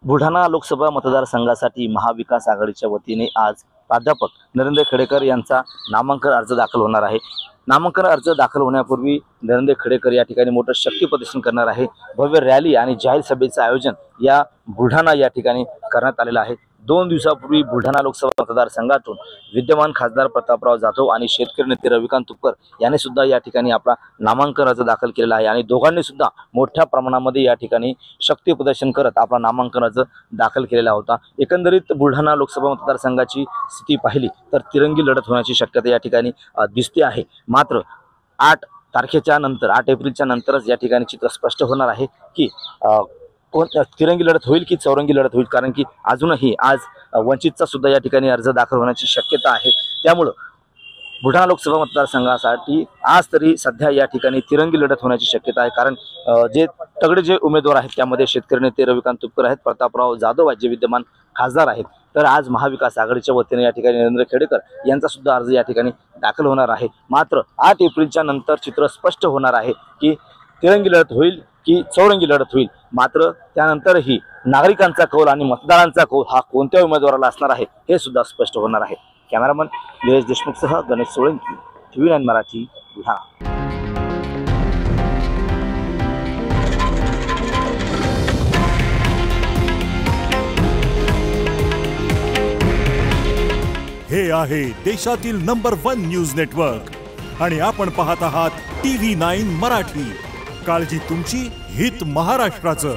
बुलढाणा लोकसभा मतदारसंघासाठी महाविकास आघाडीच्या वतीने आज प्राध्यापक नरेंद्र खडेकर यांचा नामांकन अर्ज दाखल होणार आहे। नामांकन अर्ज दाखल होण्यापूर्वी नरेंद्र खडेकर या ठिकाणी मोठं शक्ती प्रदर्शन करणार आहे। भव्य रॅली आणि जाहीर सभेचं आयोजन या बुलढाणा या ठिकाणी करण्यात आलेलं आहे। 2 दिवसापूर्वी बुलढाणा लोकसभा मतदारसंघातून विद्यमान खासदार प्रतापराव जाधव आणि शेतकरी नेते रविकांत तुपकर यांनी सुद्धा या ठिकाणी आपला नामांकन अर्ज दाखल केलेला आहे आणि दोघांनी सुद्धा मोठ्या प्रमाणामध्ये या ठिकाणी शक्ती प्रदर्शन करत आपला नामांकन अर्ज दाखल केलेला होता। एकंदरीत बुलढाणा लोकसभा मतदारसंघाची स्थिती पाहिली तर तिरंगी लढत होण्याची शक्यता या ठिकाणी दिसते आहे। मात्र 8 तारखेच्या नंतर 8 एप्रिलच्या नंतरच या ठिकाणी चित्र स्पष्ट होणार आहे की कोण तिरंगी लढत होईल की चौरंगी लढत होईल, कारण की अजूनही आज वंचितचा सुद्धा या ठिकाणी अर्ज दाखल होण्याची शक्यता आहे। त्यामुळे बुलढाणा लोकसभा मतदारसंघासाठी आज तरी सध्या या ठिकाणी तिरंगी लढत होण्याची शक्यता आहे, कारण जे तगडे जे उमेदवार आहेत त्यामध्ये शेतकरी नेते रविकांत तुपकर आहेत, प्रतापराव जाधव आहेत जे विद्यमान खासदार आहेत। तर आज महाविकास आघाडीच्या वतीने या ठिकाणी नरेंद्र खडेकर यांचा सुद्धा अर्ज या ठिकाणी दाखल होणार आहे। मात्र 8 एप्रिलच्या नंतर चित्र स्पष्ट होणार आहे की तिरंगी लढत होईल की चौरंगी लढत होईल। मात्र त्यानंतरही नागरिकांचा कौल आणि मतदारांचा कौल हा कोणत्या उमेदवाराला असणार आहे हे सुद्धा स्पष्ट होणार आहे। कॅमेरामन निलेश देशमुखसह गणेश सोळंकी, TV9 मराठी, बुलढाणा। हे आहे देशातील नंबर 1 न्यूज नेटवर्क आणि आपण पाहत आहात TV9 मराठी। काळजी तुमची, हित महाराष्ट्राचं।